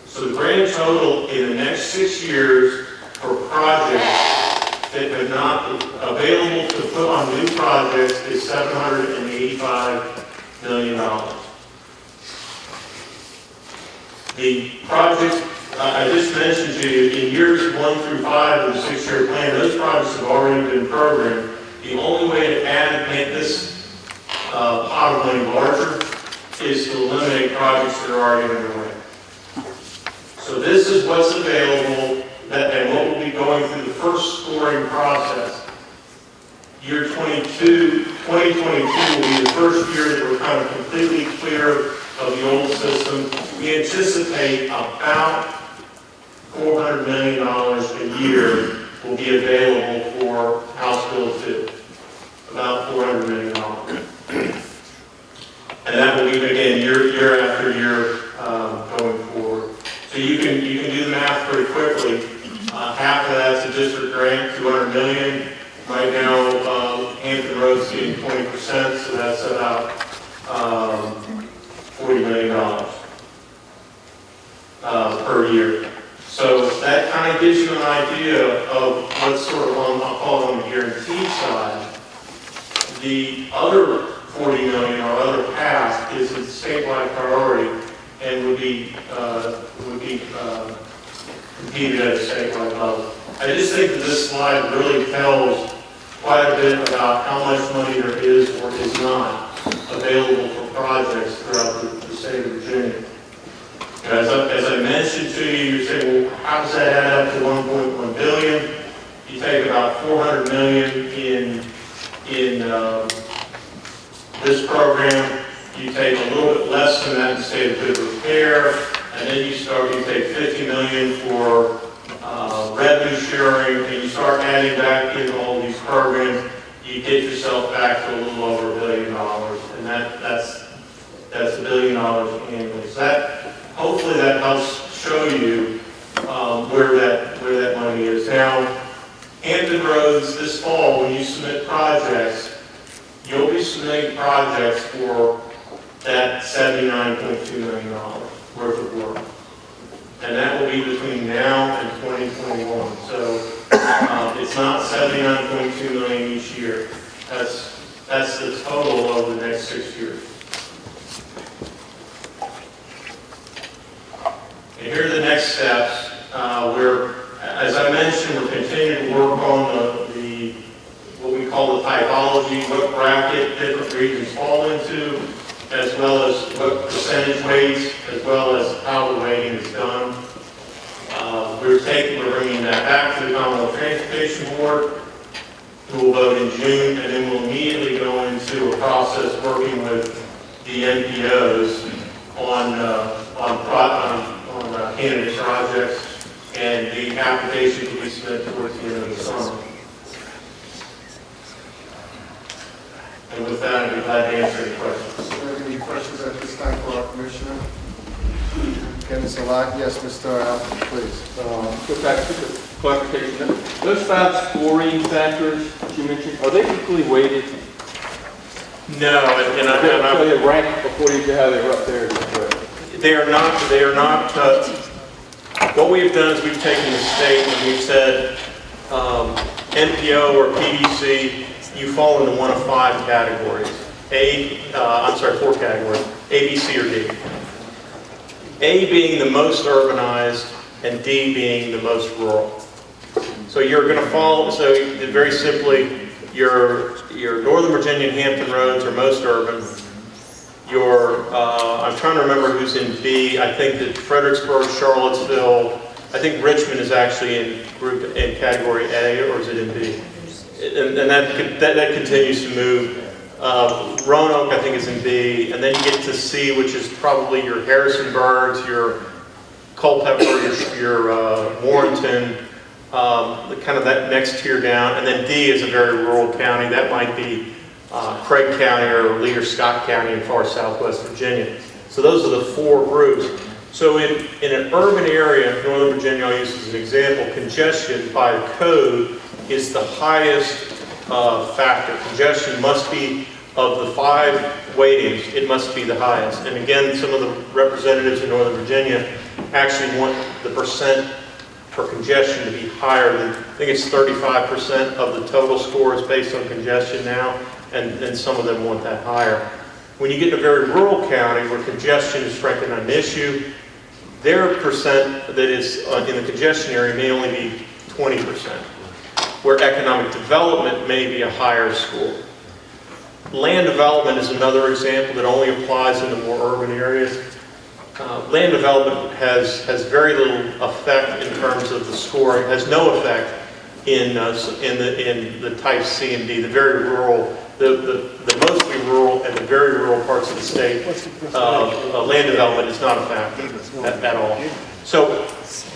So the grand total in the next 6 years for projects that are not available to put on new projects is $785 million. The projects I just mentioned to you, in years 1 through 5 of the 6-year plan, those projects have already been programmed. The only way to make this pot of money larger is to eliminate projects that are already underway. So this is what's available, and what will be going through the first scoring process. Year 2022 will be the first year that we're kind of completely clear of the old system. We anticipate about $400 million a year will be available for House Bill 2. About $400 million. And that will be, again, year after year going forward. So you can do the math pretty quickly. Half of that's a district grant, $200 million. Right now, Hampton Road's getting 20%, so that's about $40 million per year. So that kind of gives you an idea of what's sort of on, I'll call it on the guarantee side. The other $40 million or other half is a statewide priority and would be competed at a statewide level. I just think that this slide really tells quite a bit about how much money there is or is not available for projects throughout the state of Virginia. As I mentioned to you, you're saying, well, how does that add up to 1.1 billion? You take about 400 million in this program. You take a little bit less than that in state of good repair, and then you take 50 million for revenue sharing, and you start adding back in all these programs. You get yourself back to a little over $1 billion, and that's $1 billion annually. So hopefully that helps show you where that money is. Now, Hampton Roads this fall, when you submit projects, you'll be submitting projects for that $79.2 million worth of work. And that will be between now and 2021. So it's not $79.2 million each year. That's the total over the next 6 years. And here are the next steps. As I mentioned, we're continuing to work on what we call the typology, what bracket different regions fall into, as well as what percentage weights, as well as how the weighting is done. We're bringing that back to the Commonwealth Transportation Board, who will vote in June, and then we'll immediately go into a process working with the NPOs on candidate projects, and the application will be submitted towards the end of the summer. And with that, I'd be glad to answer any questions. Do you have any questions at this time for our commissioner? Again, it's a lot. Yes, Mr. Allen, please. Go back to the clarification. Those 5 scoring factors that you mentioned, are they equally weighted? No, and So they rank according to how they were up there. they are not. They are not. What we've done is we've taken the state and we've said NPO or PDC, you fall into one of 5 categories. 4 categories: A, B, C, or D. A being the most urbanized and D being the most rural. So you're going to follow, so very simply, your Northern Virginia and Hampton roads are most urban. I'm trying to remember who's in B. I think that Fredericksburg, Charlottesville, I think Richmond is actually in category A, or is it in B? And that continues to move. Roanoke, I think, is in B, and then you get to C, which is probably your Harrisonburgs, your Culpeper, your Warrenton, kind of that next tier down, and then D is a very rural county. That might be Craig County or Leader Scott County in far southwest Virginia. So those are the four groups. So in an urban area, Northern Virginia, I'll use as an example, congestion by code is the highest factor. Congestion must be, of the 5 weightings, it must be the highest. And again, some of the representatives in Northern Virginia actually want the percent for congestion to be higher than, I think it's 35% of the total score is based on congestion now, and some of them want that higher. When you get to a very rural county where congestion is frankly not an issue, their percent that is in the congestion area may only be 20%, where economic development may be a higher score. Land development is another example that only applies in the more urban areas. Land development has very little effect in terms of the scoring, has no effect in the type C and D, the very rural, the mostly rural and the very rural parts of the state. Land development is not a factor at all. So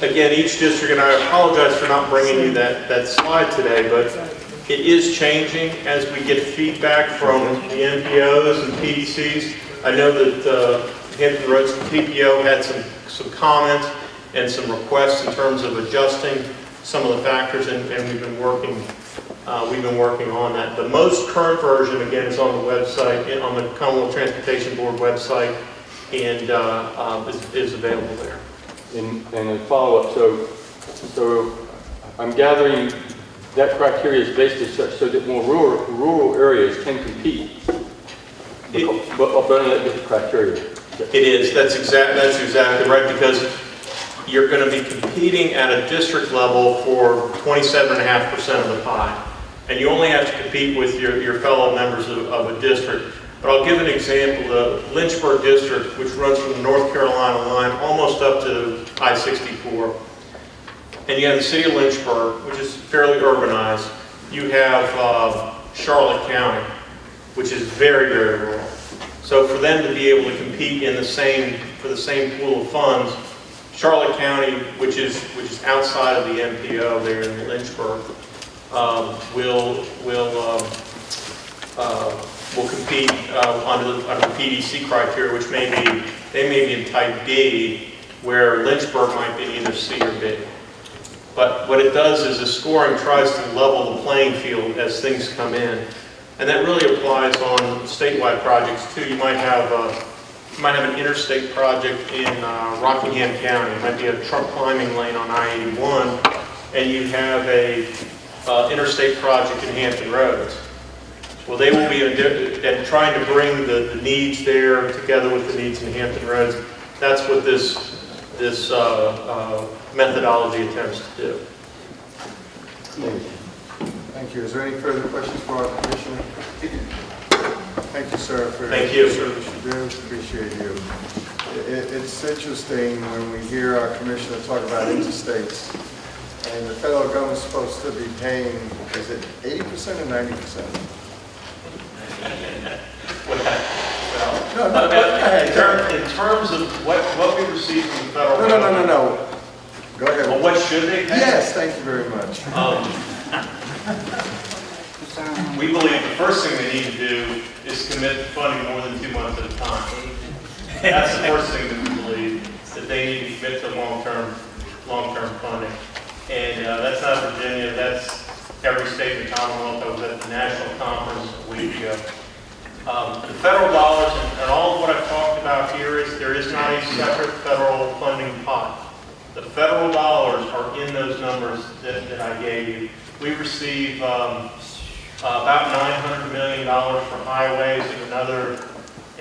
again, each district, and I apologize for not bringing you that slide today, but it is changing as we get feedback from the NPOs and PDCs. I know that Hampton Roads PPO had some comments and some requests in terms of adjusting some of the factors, and we've been working on that. The most current version, again, is on the website, on the Commonwealth Transportation Board website, and is available there. And a follow-up, so I'm gathering that criteria is based so that more rural areas can compete, but better than different criteria. It is. That's exactly right, because you're going to be competing at a district level for 27.5% of the pie, and you only have to compete with your fellow members of a district. But I'll give an example. The Lynchburg district, which runs from the North Carolina line almost up to I-64, and you have the city of Lynchburg, which is fairly urbanized. You have Charlotte County, which is very, very rural. So for them to be able to compete in for the same pool of funds, Charlotte County, which is outside of the MPO there in Lynchburg, will compete under the PDC criteria, which they may be in type D, where Lynchburg might be either C or B. But what it does is the scoring tries to level the playing field as things come in. And that really applies on statewide projects too. You might have an interstate project in Rockingham County. It might be a truck climbing lane on I-81, and you have a interstate project in Hampton Roads. Well, they will be trying to bring the needs there together with the needs in Hampton Roads. That's what this methodology attempts to do. Thank you. Is there any further questions for our commissioner? Thank you, sir, for the service you do. Appreciate you. It's interesting when we hear our commissioner talk about interstates, and the federal government's supposed to be paying, is it 80% or 90%? In terms of what we receive from the federal government. No. Go ahead. Well, what should they pay? Yes, thank you very much. We believe the first thing they need to do is commit to funding more than 2 months at a time. That's the first thing that we believe, that they need to commit to long-term funding. And that's not Virginia, that's every state in the Commonwealth. I was at the national conference a week ago. The federal dollars, and all of what I've talked about here is there is not a separate federal funding pot. The federal dollars are in those numbers that I gave you. We receive about $900 million for highways and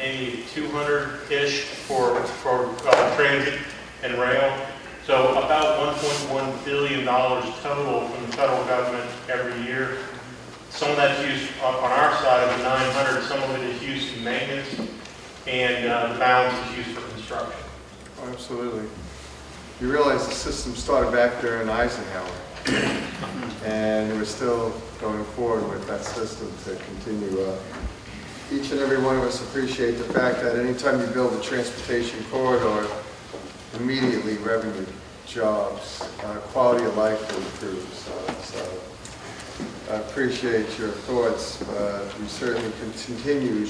maybe 200-ish for transit and rail. So about $1.1 billion total from the federal government every year. Some of that's used on our side of the 900, some of it is used for maintenance, and the balance is used for construction. Oh, absolutely. You realize the system started back there in Eisenhower, and we're still going forward with that system to continue. Each and every one of us appreciate the fact that anytime you build a transportation corridor, immediately revenue, jobs, quality of life improves. So I appreciate your thoughts. We certainly continue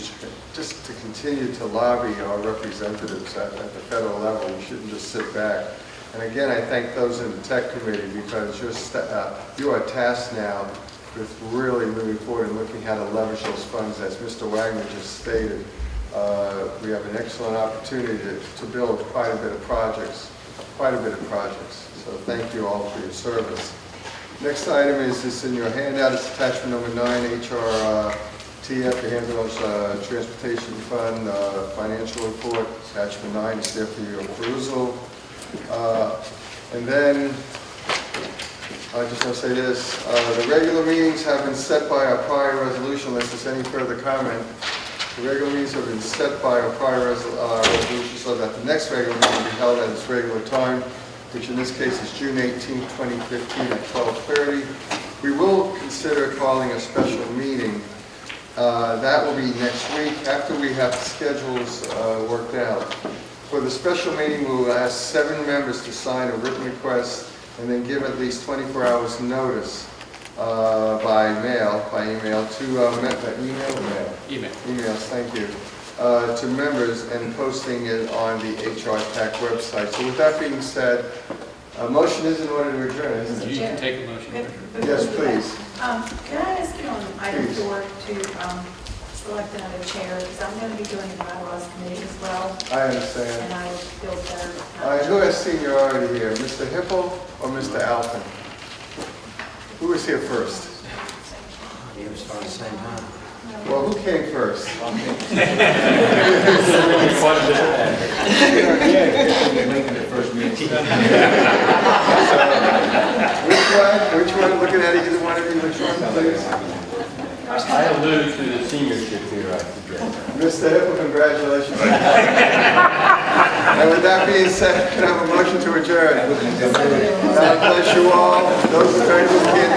to lobby our representatives at the federal level. We shouldn't just sit back. And again, I thank those in the tech committee because you are tasked now with really moving forward and looking how to leverage those funds. As Mr. Wagner just stated, we have an excellent opportunity to build quite a bit of projects. So thank you all for your service. Next item is in your handout. It's attachment number 9, HRTAC, the Ambulance Transportation Fund financial report. Attachment 9 is there for your perusal. And then I just want to say this. The regular meetings have been set by our prior resolution, unless there's any further comment. The regular meetings have been set by our prior resolution so that the next regular meeting will be held at its regular time, which in this case is June 18, 2015 at 12:30. We will consider calling a special meeting. That will be next week after we have the schedules worked out. For the special meeting, we will ask 7 members to sign a written request and then give at least 24 hours notice by email to emails, thank you, to members and posting it on the HRTAC website. So with that being said, a motion is in order to adjourn, isn't it? You can take a motion. Yes, please. Can I ask you on item 4 to select another chair, because I'm going to be doing the bylaws committee as well, I understand. and I would feel better. Who has seniority here, Mr. Hippel or Mr. Alpin? Who was here first? You start the same time. Well, who came first? Which one? Looking at either one of you, which one, please? I allude to the seniorship here, I suggest. Mr. Hippel, congratulations. And with that being said, can I have a motion to adjourn? God bless you all. Those who can't